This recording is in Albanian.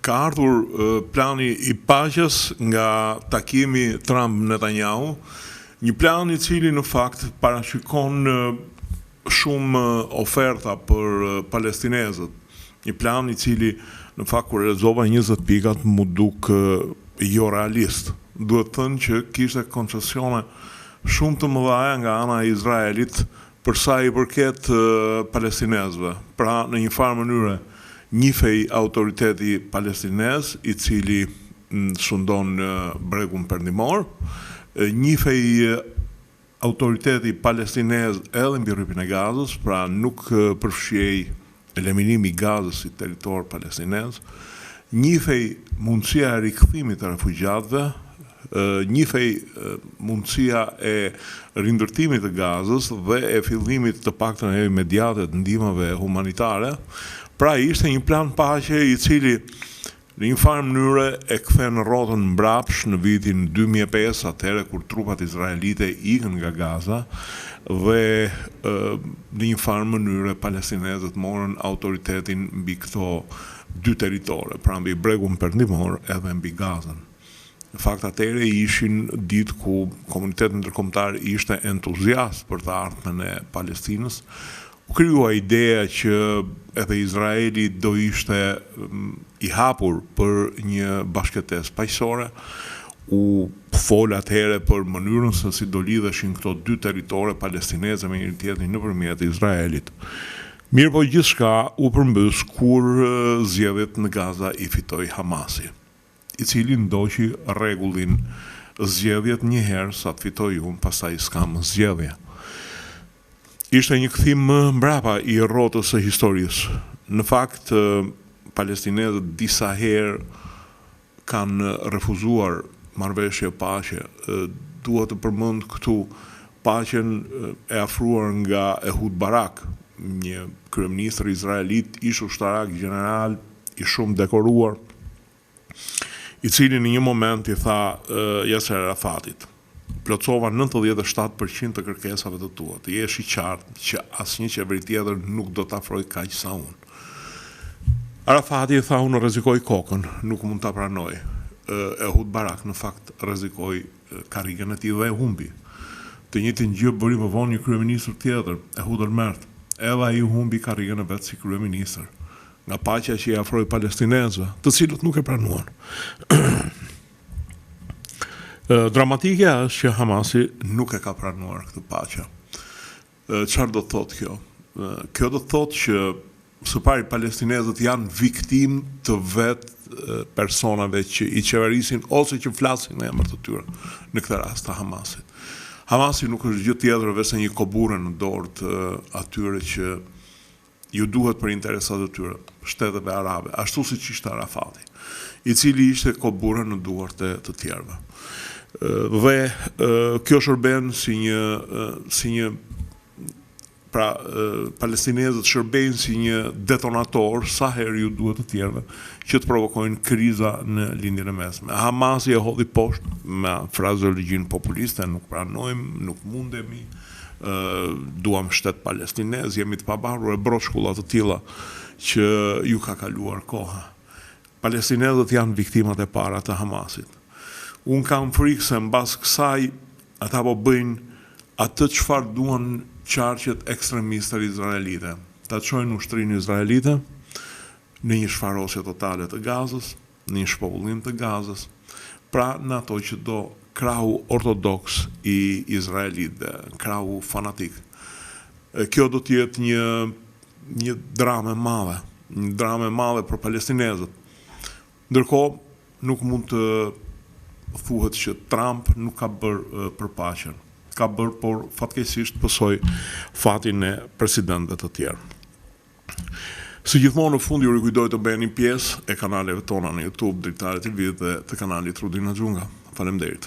Ka ardhur plani I paqes nga takimi Trump-Netanyahu, një plan I cili në fakt parashikon shumë oferta për palestinezët. Një plan I cili në fakt kur realizova 20 pikat mu duk jo realist. Duhet thënë që kishte koncesione shumë të mëdha nga ana e Izraelit për sa I përket palestinezëve. Pra në një farë mënyre njifej autoriteti palestinez I cili sundon bregun perëndimor, njifej autoriteti palestinez edhe mbi rrypin e Gazës, pra nuk përfshihej eliminimi I Gazës si territor palestinez, njifej mundësia e rikthimit të refugjatëve, njifej mundësia e rindërtimit të Gazës dhe e fillimit të paktën e imediate të ndihmave humanitare. Pra ishte një plan paqe I cili në një farë mënyre e kthen rrotën mbrapsh në vitin 2005, atëherë kur trupat izraelite ikën nga Gaza dhe në një farë mënyre palestinezët morën autoritetin mbi këto dy territore, pra mbi bregun perëndimor edhe mbi Gazën. Në fakt atëherë ishin ditë ku komuniteti ndërkombëtar ishte entuziast për të ardhmen e Palestinës. U krijua ideja që edhe Izraeli do ishte I hapur për një bashkëtesë paqësore. U fol atëherë për mënyrën se si do lidheshin këto dy territore palestineze me njëri tjetrin nëpërmjet Izraelit. Mirë po gjithçka u përmbys kur zgjedhjet në Gaza I fitoi Hamasi, I cili ndoqi rregullin zgjedhjet një herë sa të fitoi unë, pastaj s'ka më zgjedhje. Ishte një kthim mbrapa I rrotës së historisë. Në fakt, palestinezët disa herë kanë refuzuar marrëveshje paqe. Duhet të përmend këtu paqen e afruar nga Ehud Barak, një kryeminist izraelit, ish ushtarak general I shumë dekoruar, I cili në një moment I tha Yasser Arafatit: plotësova 97% të kërkesave të tua. Të jesh I qartë që asnjë qeveri tjetër nuk do të afrojë kaq sa unë. Arafati I tha: unë rrezikoj kokën, nuk mund ta pranoj. Ehud Barak në fakt rrezikoi karrierën e tij dhe e humbi. Të njëjtin gjë bëri më vonë një kryeminist tjetër, Ehud Olmert. Edhe ai humbi karrierën e vet si kryeminist nga paqja që I afroi palestinezëve, të cilët nuk e pranuan. Dramatike është që Hamasi nuk e ka pranuar këtë paqe. Çfarë do të thotë kjo? Kjo do të thotë që së pari palestinezët janë viktimë të vetë personave që I qeverisin ose që flasin në emër të tyre, në këtë rast të Hamasit. Hamasi nuk është gjë tjetër veçse një kobure në dorë të atyre që ju duhet për interesat e tyre, shteteve arabe, ashtu siç ishte Arafati, I cili ishte kobure në duart e të tjerëve. Dhe kjo shërben si një palestinezët shërbejnë si një detonator sa herë ju duhet të tjerëve që të provokojnë kriza në lindjen e mesme. Hamasi e hodhi poshtë me frazeologjin populiste: nuk pranojmë, nuk mundemi, duam shtet palestinez, jemi të pavarur, e broshkulla të tilla që ju ka kaluar koha. Palestinezët janë viktimat e para të Hamasit. Unë kam frikë se mbas kësaj ata po bëjnë atë çfarë duan qarqet ekstremiste izraelite. Ta çojnë ushtrinë izraelite në një shfarosje totale të Gazës, në një shpopullim të Gazës, pra në ato që do krahu ortodoks I izraelitëve, krahu fanatik. Kjo do të jetë një dramë e madhe për palestinezët. Ndërkohë nuk mund të thuhet që Trump nuk ka bërë për paqen. Ka bërë, por fatkeqësisht pësoi fatin e presidentëve të tjerë. Si gjithmonë në fund ju rikujtoj të bëheni pjesë e kanaleve tona në YouTube, Dritare TV dhe të kanalit Rudina Xhunga. Faleminderit.